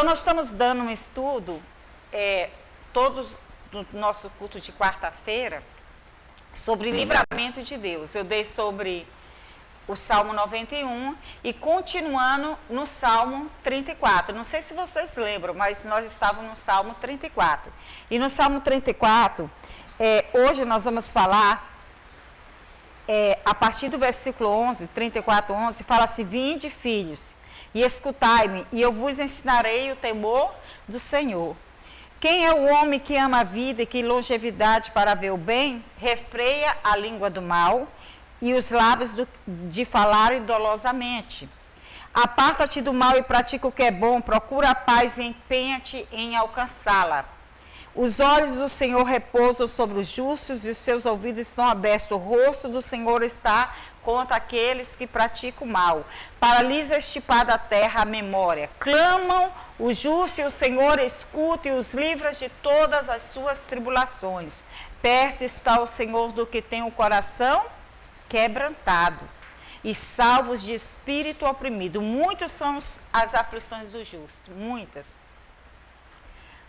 nós estamos dando um estudo, todos no nosso culto de quarta-feira, sobre livramento de Deus. Eu dei sobre o Salmo 91 e continuando no Salmo 34. Não sei se vocês lembram, mas nós estávamos no Salmo 34. E no Salmo 34, hoje nós vamos falar, a partir do versículo 11, 34, 11, fala assim: vinde, filhos, e escutai-me, e eu vos ensinarei o temor do Senhor. Quem é o homem que ama a vida e que longevidade para ver o bem? Refreia a língua do mal e os lábios de falarem dolosamente. Aparta-te do mal e pratica o que é bom, procura a paz e empenha-te em alcançá-la. Os olhos do Senhor repousam sobre os justos e os seus ouvidos estão abertos. O rosto do Senhor está contra aqueles que praticam o mal. Paralisa estipada a terra a memória. Clamam o justo e o Senhor escuta e os livra de todas as suas tribulações. Perto está o Senhor do que tem o coração quebrantado e salvos de espírito oprimido. Muitas são as aflições do justo, muitas.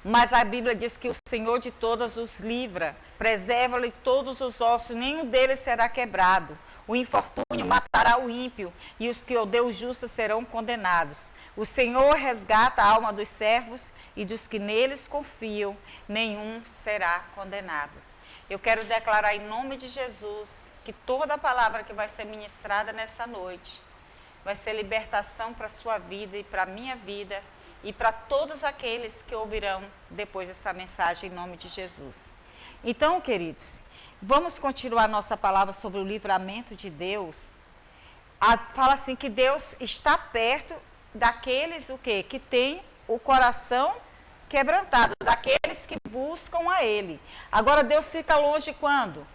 Mas a Bíblia diz que o Senhor de todas os livra, preserva-lhe todos os ossos, nenhum deles será quebrado. O infortúnio matará o ímpio, e os que odeiam o justo serão condenados. O Senhor resgata a alma dos servos, e dos que neles confiam, nenhum será condenado. Eu quero declarar em nome de Jesus que toda a palavra que vai ser ministrada nessa noite vai ser libertação para a sua vida e para a minha vida, e para todos aqueles que ouvirão depois dessa mensagem em nome de Jesus. Então, queridos, vamos continuar nossa palavra sobre o livramento de Deus. Fala assim que Deus está perto daqueles que tem o coração quebrantado, daqueles que buscam a Ele. Agora, Deus fica longe quando?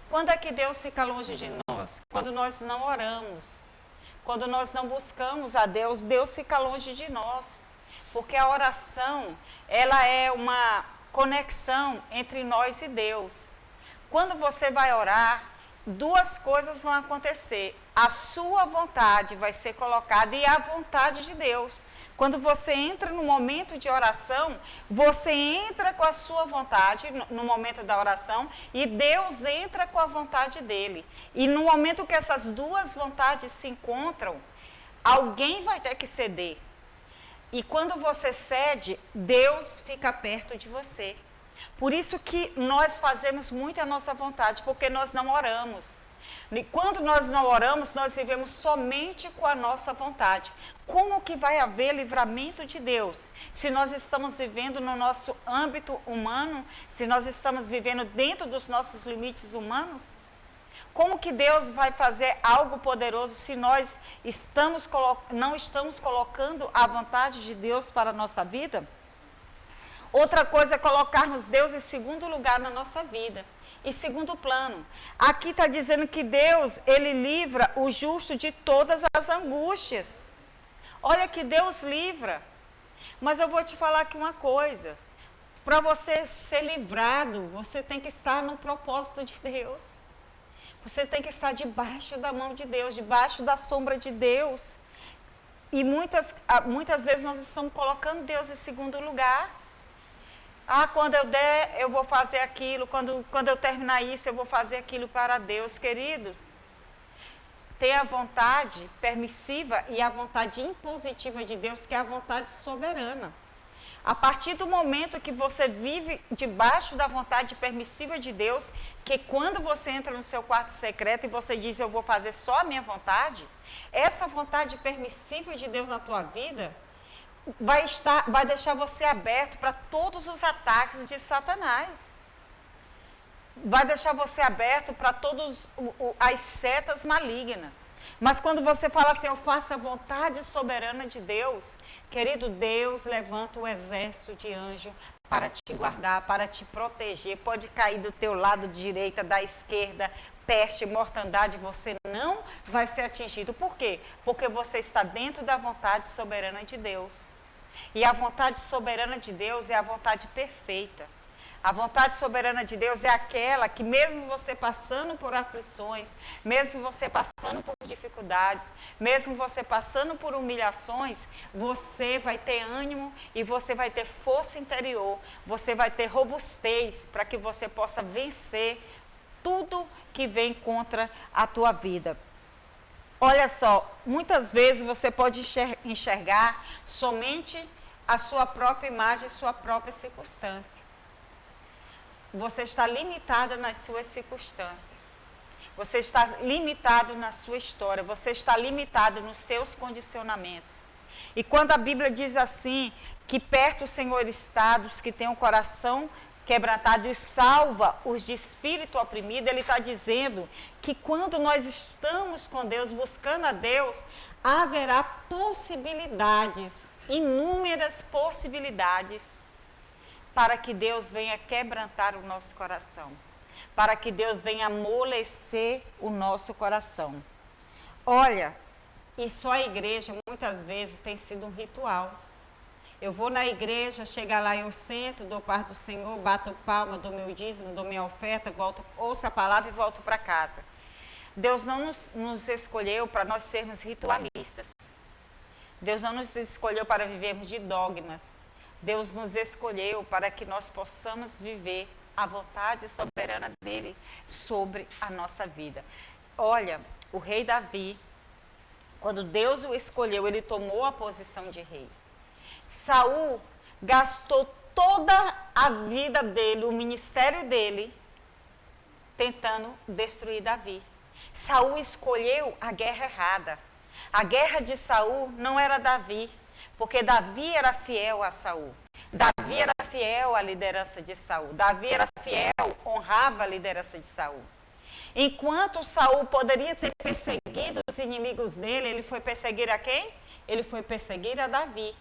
Quando é que Deus fica longe de nós? Quando nós não oramos. Quando nós não buscamos a Deus, Deus fica longe de nós. Porque a oração, ela é uma conexão entre nós e Deus. Quando você vai orar, duas coisas vão acontecer. A sua vontade vai ser colocada e a vontade de Deus. Quando você entra no momento de oração, você entra com a sua vontade no momento da oração e Deus entra com a vontade dele. E no momento que essas duas vontades se encontram, alguém vai ter que ceder. E quando você cede, Deus fica perto de você. Por isso que nós fazemos muito a nossa vontade, porque nós não oramos. E quando nós não oramos, nós vivemos somente com a nossa vontade. Como que vai haver livramento de Deus? Se nós estamos vivendo no nosso âmbito humano, se nós estamos vivendo dentro dos nossos limites humanos? Como que Deus vai fazer algo poderoso se nós não estamos colocando a vontade de Deus para a nossa vida? Outra coisa é colocarmos Deus em segundo lugar na nossa vida, em segundo plano. Aqui está dizendo que Deus, Ele livra o justo de todas as angústias. Olha que Deus livra. Mas eu vou te falar aqui uma coisa. Para você ser livrado, você tem que estar no propósito de Deus. Você tem que estar debaixo da mão de Deus, debaixo da sombra de Deus. E muitas vezes nós estamos colocando Deus em segundo lugar. Quando eu der, eu vou fazer aquilo. Quando eu terminar isso, eu vou fazer aquilo para Deus. Queridos, tem a vontade permissiva e a vontade impositiva de Deus, que é a vontade soberana. A partir do momento que você vive debaixo da vontade permissiva de Deus, que quando você entra no seu quarto secreto e você diz, eu vou fazer só a minha vontade, essa vontade permissiva de Deus na tua vida vai deixar você aberto para todos os ataques de Satanás. Vai deixar você aberto para todas as setas malignas. Mas quando você fala assim, eu faço a vontade soberana de Deus, querido, Deus levanta um exército de anjos para te guardar, para te proteger. Pode cair do teu lado direita, da esquerda, peste, mortandade, você não vai ser atingido. Por quê? Porque você está dentro da vontade soberana de Deus. E a vontade soberana de Deus é a vontade perfeita. A vontade soberana de Deus é aquela que mesmo você passando por aflições, mesmo você passando por dificuldades, mesmo você passando por humilhações, você vai ter ânimo e você vai ter força interior, você vai ter robustez para que você possa vencer tudo que vem contra a tua vida. Olha só, muitas vezes você pode enxergar somente a sua própria imagem, sua própria circunstância. Você está limitado nas suas circunstâncias. Você está limitado na sua história. Você está limitado nos seus condicionamentos. E quando a Bíblia diz assim, que perto o Senhor está dos que têm o coração quebrantado e salva os de espírito oprimido, Ele está dizendo que quando nós estamos com Deus, buscando a Deus, haverá possibilidades, inúmeras possibilidades, para que Deus venha quebrantar o nosso coração, para que Deus venha amolecer o nosso coração. Olha, e só a igreja muitas vezes tem sido um ritual. Eu vou na igreja, chego lá, eu sento, dou parte do Senhor, bato palma, dou meu dízimo, dou minha oferta, volto, ouço a palavra e volto para casa. Deus não nos escolheu para nós sermos ritualistas. Deus não nos escolheu para vivermos de dogmas. Deus nos escolheu para que nós possamos viver a vontade soberana dele sobre a nossa vida. Olha, o rei Davi, quando Deus o escolheu, ele tomou a posição de rei. Saul gastou toda a vida dele, o ministério dele, tentando destruir Davi. Saul escolheu a guerra errada. A guerra de Saul não era Davi, porque Davi era fiel a Saul. Davi era fiel à liderança de Saul. Davi era fiel, honrava a liderança de Saul. Enquanto Saul poderia ter perseguido os inimigos dele, ele foi perseguir a quem? Ele foi perseguir a Davi.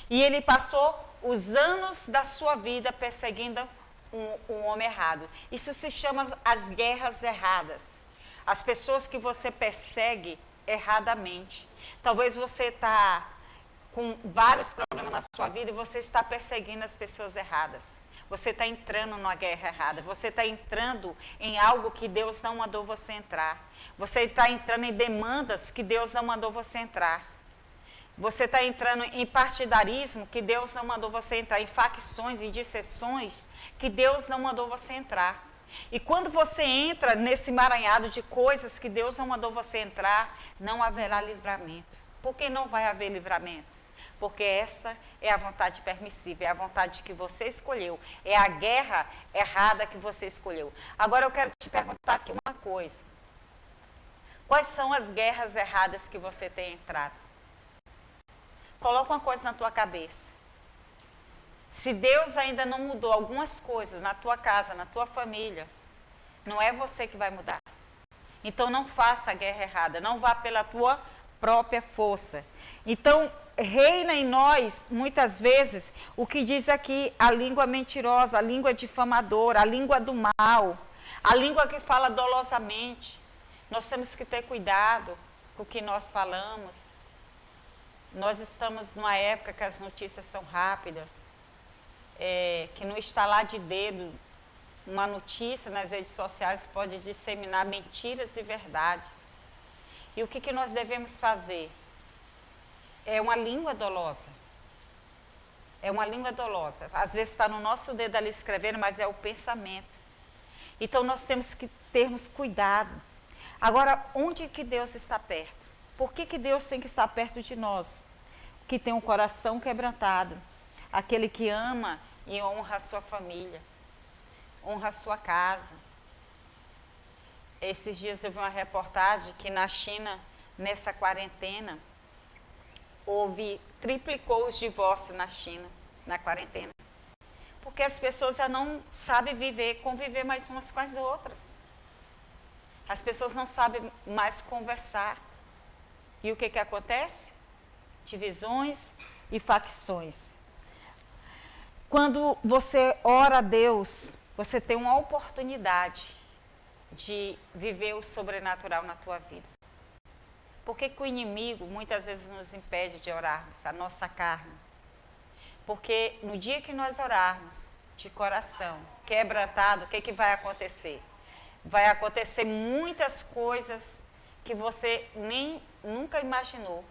E ele passou os anos da sua vida perseguindo um homem errado. Isso se chama as guerras erradas. As pessoas que você persegue erradamente. Talvez você está com vários problemas na sua vida e você está perseguindo as pessoas erradas. Você está entrando numa guerra errada. Você está entrando em algo que Deus não mandou você entrar. Você está entrando em demandas que Deus não mandou você entrar. Você está entrando em partidarismo que Deus não mandou você entrar. Em facções, em dissensões que Deus não mandou você entrar. E quando você entra nesse emaranhado de coisas que Deus não mandou você entrar, não haverá livramento. Por que não vai haver livramento? Porque essa é a vontade permissiva, é a vontade que você escolheu, é a guerra errada que você escolheu. Agora eu quero te perguntar aqui uma coisa. Quais são as guerras erradas que você tem entrado? Coloca uma coisa na tua cabeça. Se Deus ainda não mudou algumas coisas na tua casa, na tua família, não é você que vai mudar. Então não faça a guerra errada, não vá pela tua própria força. Então, reina em nós, muitas vezes, o que diz aqui, a língua mentirosa, a língua difamadora, a língua do mal, a língua que fala dolosamente. Nós temos que ter cuidado com o que nós falamos. Nós estamos numa época que as notícias são rápidas, que no estalar de dedo, uma notícia nas redes sociais pode disseminar mentiras e verdades. E o que nós devemos fazer? É uma língua dolosa. É uma língua dolosa. Às vezes está no nosso dedo ali escrevendo, mas é o pensamento. Então nós temos que termos cuidado. Agora, onde que Deus está perto? Por que Deus tem que estar perto de nós? Que tem um coração quebrantado. Aquele que ama e honra a sua família. Honra a sua casa. Esses dias eu vi uma reportagem que na China, nessa quarentena, triplicou os divórcios na China, na quarentena. Porque as pessoas já não sabem conviver mais umas com as outras. As pessoas não sabem mais conversar. E o que acontece? Divisões e facções. Quando você ora a Deus, você tem uma oportunidade de viver o sobrenatural na tua vida. Por que o inimigo muitas vezes nos impede de orarmos, a nossa carne? Porque no dia que nós orarmos, de coração, quebrantado, o que vai acontecer? Vai acontecer muitas coisas que você nem nunca imaginou.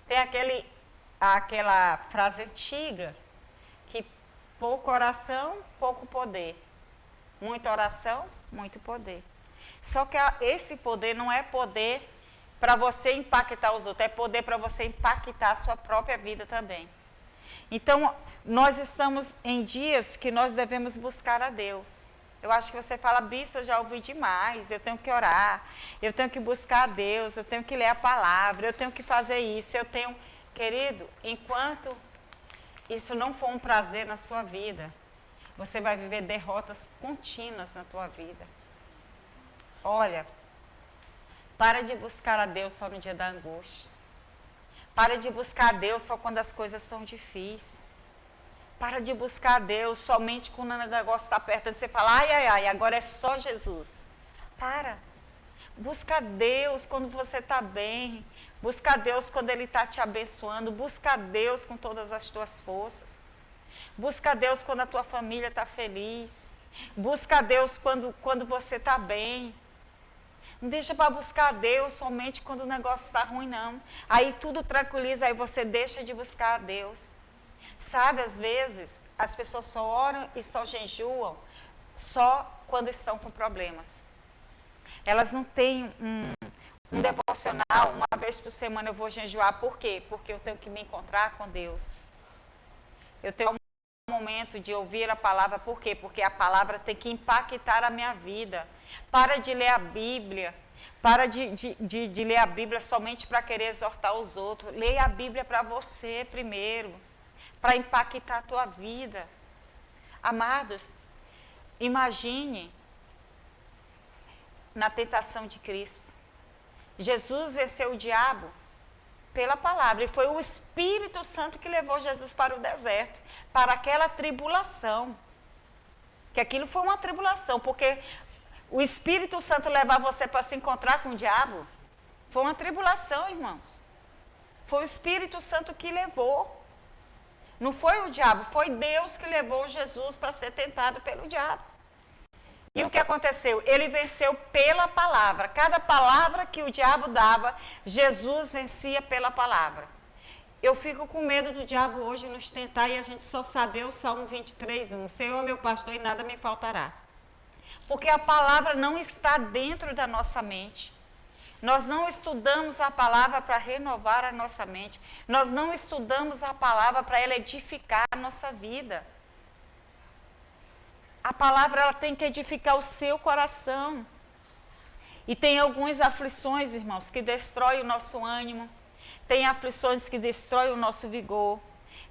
Tem aquela frase antiga que pouco oração, pouco poder. Muita oração, muito poder. Só que esse poder não é poder para você impactar os outros, é poder para você impactar a sua própria vida também. Então, nós estamos em dias que nós devemos buscar a Deus. Eu acho que você fala, bispo, eu já ouvi demais, eu tenho que orar, eu tenho que buscar a Deus, eu tenho que ler a palavra, eu tenho que fazer isso, eu tenho... Querido, enquanto isso não for um prazer na sua vida, você vai viver derrotas contínuas na tua vida. Olha, para de buscar a Deus só no dia da angústia. Para de buscar a Deus só quando as coisas são difíceis. Para de buscar a Deus somente quando o negócio está perto. Você fala, ai, ai, ai, agora é só Jesus. Para. Busca a Deus quando você está bem. Busca a Deus quando Ele está te abençoando. Busca a Deus com todas as tuas forças. Busca a Deus quando a tua família está feliz. Busca a Deus quando você está bem. Não deixa para buscar a Deus somente quando o negócio está ruim, não. Aí tudo tranquiliza, aí você deixa de buscar a Deus. Sabe, às vezes, as pessoas só oram e só jejuam só quando estão com problemas. Elas não têm um devocional, uma vez por semana eu vou jejuar. Por quê? Porque eu tenho que me encontrar com Deus. Eu tenho um momento de ouvir a palavra. Por quê? Porque a palavra tem que impactar a minha vida. Para de ler a Bíblia. Para de ler a Bíblia somente para querer exortar os outros. Leia a Bíblia para você primeiro. Para impactar a tua vida. Amados, imagine na tentação de Cristo. Jesus venceu o diabo pela palavra. E foi o Espírito Santo que levou Jesus para o deserto, para aquela tribulação. Que aquilo foi uma tribulação, porque o Espírito Santo levar você para se encontrar com o diabo foi uma tribulação, irmãos. Foi o Espírito Santo que levou. Não foi o diabo, foi Deus que levou Jesus para ser tentado pelo diabo. E o que aconteceu? Ele venceu pela palavra. Cada palavra que o diabo dava, Jesus vencia pela palavra. Eu fico com medo do diabo hoje nos tentar e a gente só saber o Salmo 23:1. Senhor, meu pastor, e nada me faltará. Porque a palavra não está dentro da nossa mente. Nós não estudamos a palavra para renovar a nossa mente. Nós não estudamos a palavra para ela edificar a nossa vida. A palavra ela tem que edificar o seu coração. E tem algumas aflições, irmãos, que destroem o nosso ânimo. Tem aflições que destroem o nosso vigor.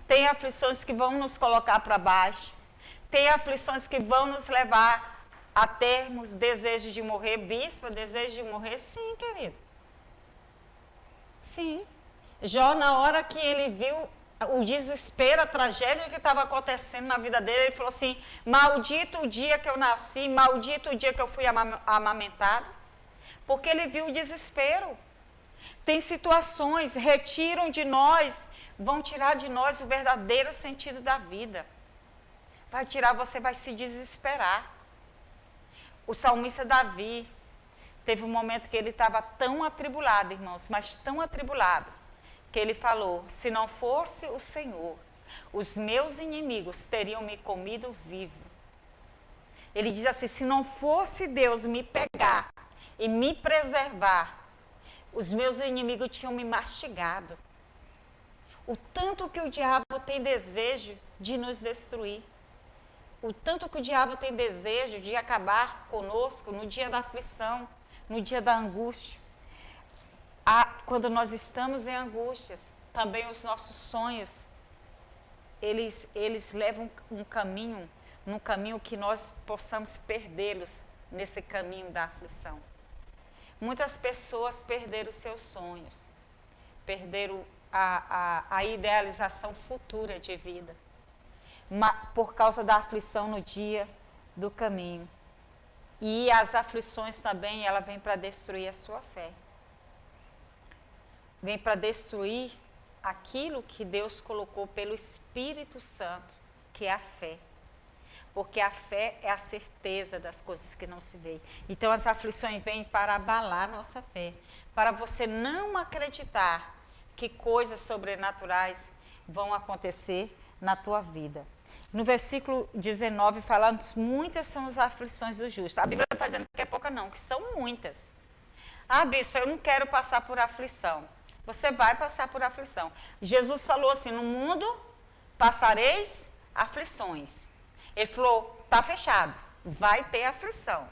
Tem aflições que vão nos colocar para baixo. Tem aflições que vão nos levar a termos desejo de morrer. Bispo, desejo de morrer? Sim, querido. Sim. Jó, na hora que ele viu o desespero, a tragédia que estava acontecendo na vida dele, ele falou assim, maldito o dia que eu nasci, maldito o dia que eu fui amamentado. Porque ele viu o desespero. Tem situações, retiram de nós, vão tirar de nós o verdadeiro sentido da vida. Vai tirar, você vai se desesperar. O salmista Davi, teve um momento que ele estava tão atribulado, irmãos, mas tão atribulado, que ele falou, se não fosse o Senhor, os meus inimigos teriam me comido vivo. Ele diz assim, se não fosse Deus me pegar e me preservar, os meus inimigos tinham me mastigado. O tanto que o diabo tem desejo de nos destruir. O tanto que o diabo tem desejo de acabar conosco no dia da aflição, no dia da angústia. Quando nós estamos em angústias, também os nossos sonhos, eles levam um caminho, num caminho que nós possamos perdê-los nesse caminho da aflição. Muitas pessoas perderam seus sonhos, perderam a idealização futura de vida, por causa da aflição no dia do caminho. E as aflições também, ela vem para destruir a sua fé. Vem para destruir aquilo que Deus colocou pelo Espírito Santo, que é a fé. porque a fé é a certeza das coisas que não se vê. Então as aflições vêm para abalar nossa fé, para você não acreditar que coisas sobrenaturais vão acontecer na tua vida. No versículo 19 falando, muitas são as aflições do justo. A Bíblia está dizendo que é pouca não, que são muitas. Ah, bispo, eu não quero passar por aflição. Você vai passar por aflição. Jesus falou assim, no mundo passareis aflições. Ele falou, está fechado, vai ter aflição.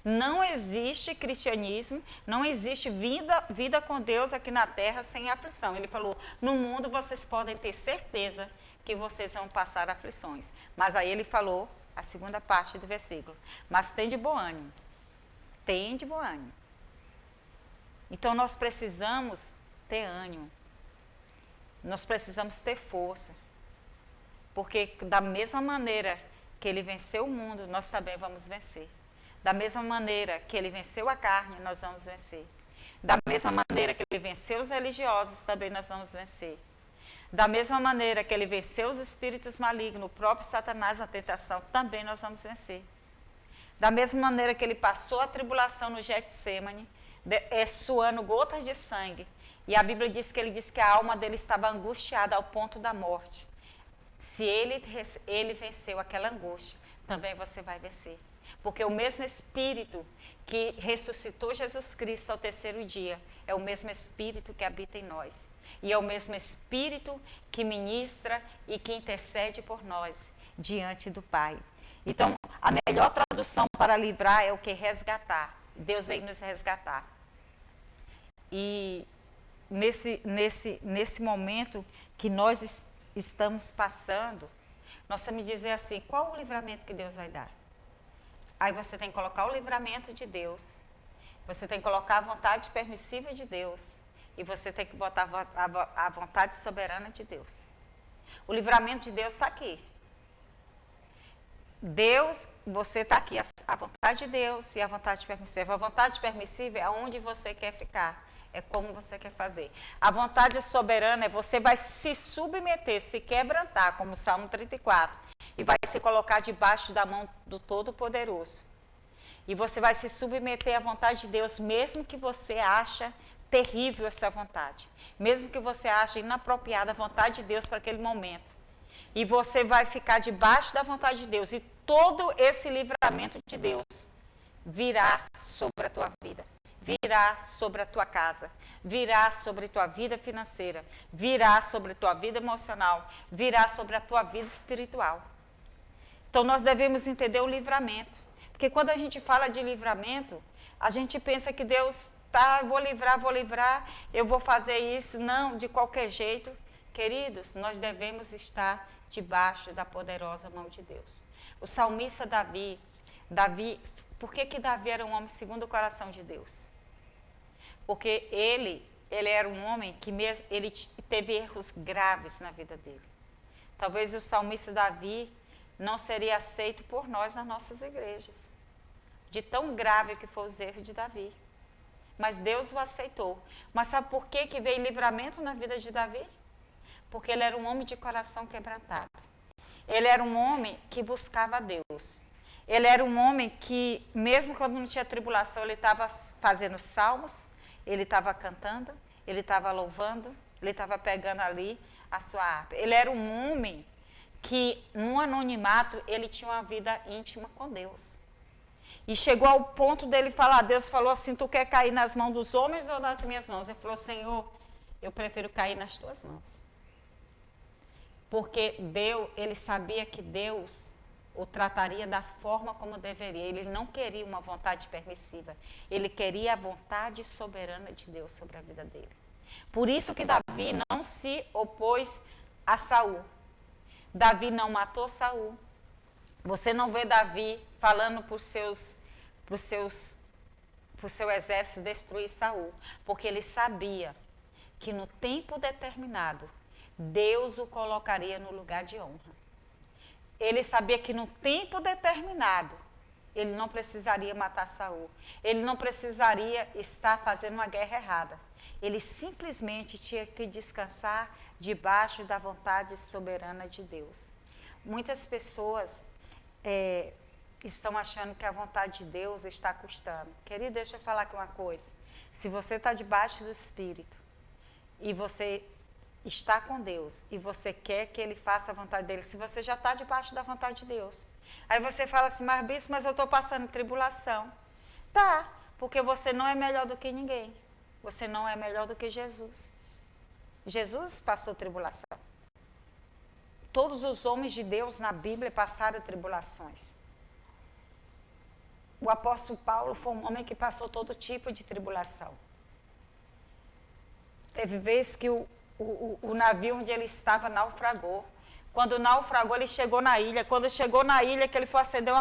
Não existe cristianismo, não existe vida com Deus aqui na terra sem aflição. Ele falou, no mundo vocês podem ter certeza que vocês vão passar aflições. Mas aí ele falou a segunda parte do versículo, mas tem de bom ânimo. Tem de bom ânimo. Então nós precisamos ter ânimo. Nós precisamos ter força. Porque da mesma maneira que ele venceu o mundo, nós também vamos vencer. Da mesma maneira que ele venceu a carne, nós vamos vencer. Da mesma maneira que ele venceu os religiosos, também nós vamos vencer. Da mesma maneira que ele venceu os espíritos malignos, o próprio Satanás na tentação, também nós vamos vencer. Da mesma maneira que ele passou a tribulação no Getsêmani, suando gotas de sangue. E a Bíblia diz que ele disse que a alma dele estava angustiada ao ponto da morte. Se ele venceu aquela angústia, também você vai vencer. Porque o mesmo Espírito que ressuscitou Jesus Cristo ao terceiro dia, é o mesmo Espírito que habita em nós. E é o mesmo Espírito que ministra e que intercede por nós diante do Pai. Então, a melhor tradução para livrar é o que? Resgatar. Deus veio nos resgatar. E nesse momento que nós estamos passando, nós temos que dizer assim, qual o livramento que Deus vai dar? Aí você tem que colocar o livramento de Deus, você tem que colocar a vontade permissiva de Deus, e você tem que botar a vontade soberana de Deus. O livramento de Deus está aqui. Deus, você está aqui, a vontade de Deus e a vontade permissiva. A vontade permissiva é onde você quer ficar, é como você quer fazer. A vontade soberana é você vai se submeter, se quebrantar, como o Salmo 34, e vai se colocar debaixo da mão do Todo-Poderoso. E você vai se submeter à vontade de Deus, mesmo que você ache terrível essa vontade, mesmo que você ache inapropriada a vontade de Deus para aquele momento. E você vai ficar debaixo da vontade de Deus. E todo esse livramento de Deus virá sobre a tua vida. Virá sobre a tua casa. Virá sobre a tua vida financeira. Virá sobre a tua vida emocional. Virá sobre a tua vida espiritual. Então nós devemos entender o livramento. Porque quando a gente fala de livramento, a gente pensa que Deus, tá, vou livrar, eu vou fazer isso. Não, de qualquer jeito. Queridos, nós devemos estar debaixo da poderosa mão de Deus. O salmista Davi, por que Davi era um homem segundo o coração de Deus? Porque ele era um homem que mesmo, ele teve erros graves na vida dele. Talvez o salmista Davi não seria aceito por nós nas nossas igrejas, de tão grave que foi os erros de Davi. Mas Deus o aceitou. Mas sabe por que veio livramento na vida de Davi? Porque ele era um homem de coração quebrantado. Ele era um homem que buscava a Deus. Ele era um homem que, mesmo quando não tinha tribulação, ele estava fazendo salmos, ele estava cantando, ele estava louvando, ele estava pegando ali a sua harpa. Ele era um homem que, no anonimato, ele tinha uma vida íntima com Deus. E chegou ao ponto dele falar, Deus falou assim, tu quer cair nas mãos dos homens ou nas minhas mãos? Ele falou, Senhor, eu prefiro cair nas tuas mãos. Porque ele sabia que Deus o trataria da forma como deveria. Ele não queria uma vontade permissiva. Ele queria a vontade soberana de Deus sobre a vida dele. Por isso que Davi não se opôs a Saul. Davi não matou Saul. Você não vê Davi falando para o seu exército destruir Saul. Porque ele sabia que no tempo determinado, Deus o colocaria no lugar de honra. Ele sabia que no tempo determinado, ele não precisaria matar Saul. Ele não precisaria estar fazendo uma guerra errada. Ele simplesmente tinha que descansar debaixo da vontade soberana de Deus. Muitas pessoas, estão achando que a vontade de Deus está custando. Querido, deixa eu falar aqui uma coisa. Se você está debaixo do Espírito e você está com Deus e você quer que Ele faça a vontade dEle, se você já está debaixo da vontade de Deus, aí você fala assim, bispo, mas eu estou passando tribulação. Tá, porque você não é melhor do que ninguém. Você não é melhor do que Jesus. Jesus passou tribulação. Todos os homens de Deus na Bíblia passaram tribulações. O apóstolo Paulo foi um homem que passou todo tipo de tribulação. Teve vezes que o navio onde ele estava naufragou. Quando naufragou, ele chegou na ilha. Quando chegou na ilha, que ele foi acender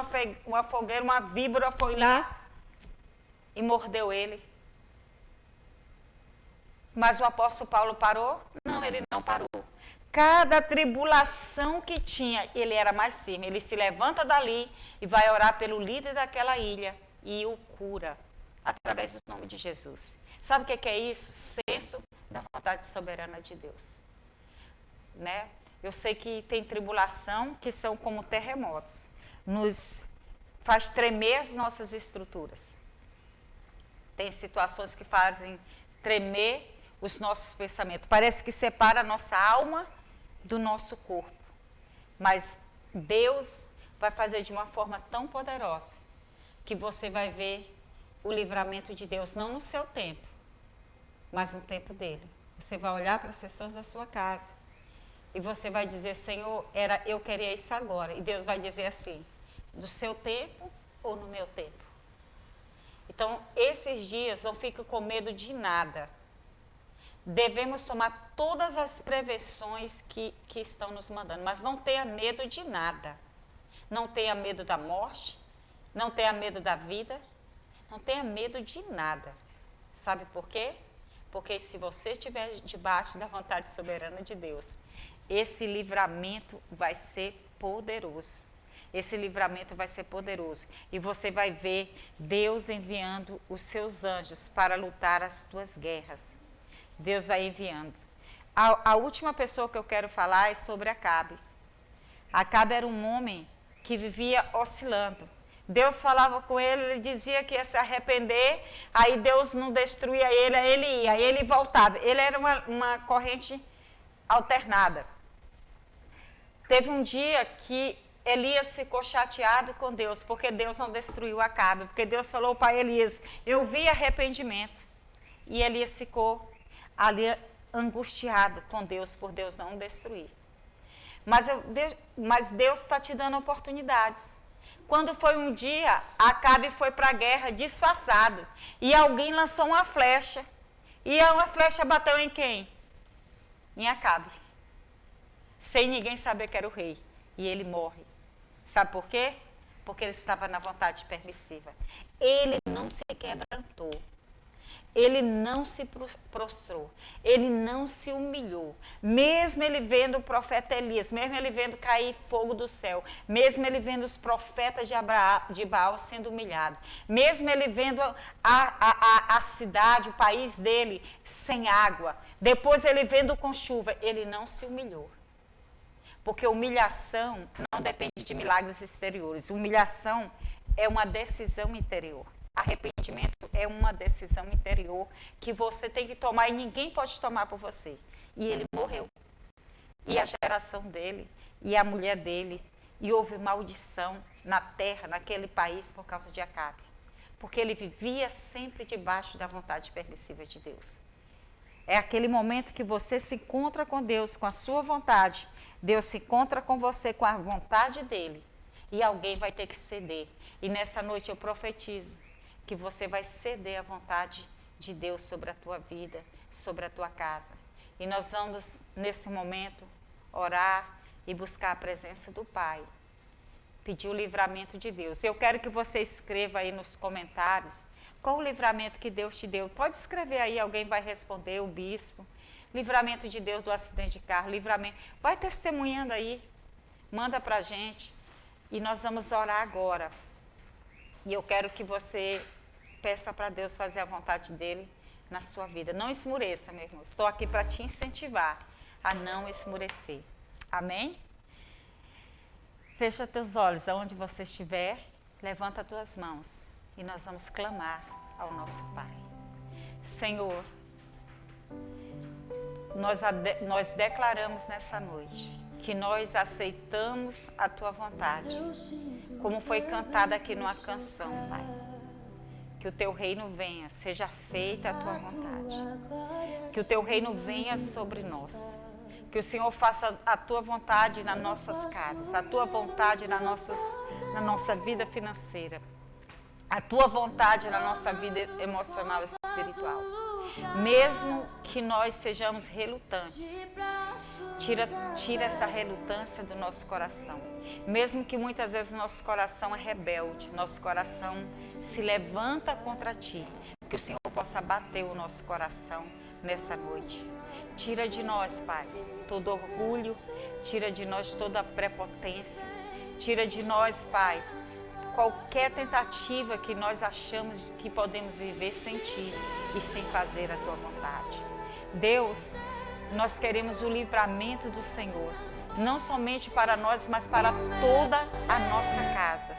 uma fogueira, uma víbora foi lá e mordeu ele. Mas o apóstolo Paulo parou? Não, ele não parou. Cada tribulação que tinha, ele era mais firme. Ele se levanta dali e vai orar pelo líder daquela ilha e o cura através do nome de Jesus. Sabe o que é isso? Senso da vontade soberana de Deus. Né? Eu sei que tem tribulação que são como terremotos. Nos faz tremer as nossas estruturas. Tem situações que fazem tremer os nossos pensamentos. Parece que separa a nossa alma do nosso corpo. Mas Deus vai fazer de uma forma tão poderosa que você vai ver o livramento de Deus, não no seu tempo, mas no tempo dele. Você vai olhar para as pessoas da sua casa e você vai dizer, Senhor, eu queria isso agora. E Deus vai dizer assim, do seu tempo ou no meu tempo? Então, esses dias não fique com medo de nada. Devemos tomar todas as prevenções que estão nos mandando, mas não tenha medo de nada. Não tenha medo da morte, não tenha medo da vida, não tenha medo de nada. Sabe por quê? Porque se você estiver debaixo da vontade soberana de Deus, esse livramento vai ser poderoso. Esse livramento vai ser poderoso. E você vai ver Deus enviando os seus anjos para lutar as tuas guerras. Deus vai enviando. A última pessoa que eu quero falar é sobre Acabe. Acabe era um homem que vivia oscilando. Deus falava com ele, ele dizia que ia se arrepender, aí Deus não destruía ele, aí ele ia, aí ele voltava. Ele era uma corrente alternada. Teve um dia que Elias ficou chateado com Deus, porque Deus não destruiu Acabe, porque Deus falou para Elias, eu vi arrependimento. E Elias ficou ali angustiado com Deus, por Deus não destruir. Mas Deus está te dando oportunidades. Quando foi um dia, Acabe foi para a guerra disfarçado, e alguém lançou uma flecha, e uma flecha bateu em quem? Em Acabe. Sem ninguém saber que era o rei. E ele morre. Sabe por quê? Porque ele estava na vontade permissiva. Ele não se quebrantou. Ele não se prostrou. Ele não se humilhou. Mesmo ele vendo o profeta Elias, mesmo ele vendo cair fogo do céu, mesmo ele vendo os profetas de Baal sendo humilhados, mesmo ele vendo a cidade, o país dele sem água, depois ele vendo com chuva, ele não se humilhou. Porque humilhação não depende de milagres exteriores. Humilhação é uma decisão interior. Arrependimento é uma decisão interior que você tem que tomar e ninguém pode tomar por você. E ele morreu. E a geração dele, e a mulher dele, e houve maldição na terra, naquele país por causa de Acabe. Porque ele vivia sempre debaixo da vontade permissiva de Deus. É aquele momento que você se encontra com Deus, com a sua vontade. Deus se encontra com você com a vontade dele. E alguém vai ter que ceder. E nessa noite eu profetizo que você vai ceder à vontade de Deus sobre a tua vida, sobre a tua casa. E nós vamos, nesse momento, orar e buscar a presença do Pai. Pedir o livramento de Deus. Eu quero que você escreva aí nos comentários qual o livramento que Deus te deu. Pode escrever aí, alguém vai responder, o bispo. Livramento de Deus do acidente de carro, livramento. Vai testemunhando aí, manda pra gente. E nós vamos orar agora. E eu quero que você peça para Deus fazer a vontade dele na sua vida. Não esmureça, meu irmão. Estou aqui para te incentivar a não esmurecer. Amém? Fecha teus olhos, aonde você estiver, levanta tuas mãos e nós vamos clamar ao nosso Pai. Senhor, nós declaramos nessa noite que nós aceitamos a Tua vontade, como foi cantada aqui numa canção, Pai. Que o Teu reino venha, seja feita a Tua vontade. Que o Teu reino venha sobre nós. Que o Senhor faça a Tua vontade nas nossas casas, a Tua vontade na nossa vida financeira, a Tua vontade na nossa vida emocional e espiritual. Mesmo que nós sejamos relutantes, tira essa relutância do nosso coração. Mesmo que muitas vezes nosso coração é rebelde, nosso coração se levanta contra Ti, que o Senhor possa bater o nosso coração nessa noite. Tira de nós, Pai, todo orgulho, tira de nós toda prepotência, tira de nós, Pai, qualquer tentativa que nós achamos que podemos viver sem Ti e sem fazer a Tua vontade. Deus, nós queremos o livramento do Senhor, não somente para nós, mas para toda a nossa casa.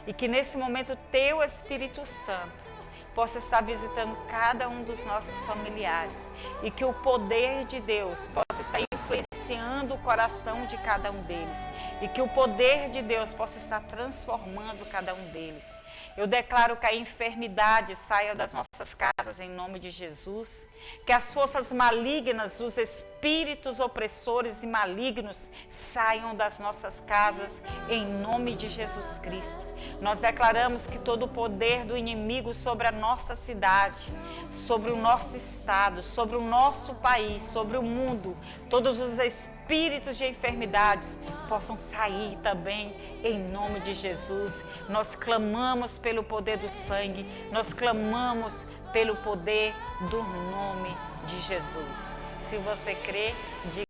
E que nesse momento Teu Espírito Santo possa estar visitando cada um dos nossos familiares e que o poder de Deus possa estar influenciando o coração de cada um deles e que o poder de Deus possa estar transformando cada um deles. Eu declaro que a enfermidade saia das nossas casas em nome de Jesus, que as forças malignas, os espíritos opressores e malignos saiam das nossas casas em nome de Jesus Cristo. Nós declaramos que todo o poder do inimigo sobre a nossa cidade, sobre o nosso estado, sobre o nosso país, sobre o mundo, todos os espíritos de enfermidades possam sair também em nome de Jesus. Nós clamamos pelo poder do sangue, nós clamamos pelo poder do nome de Jesus. Se você crê, diga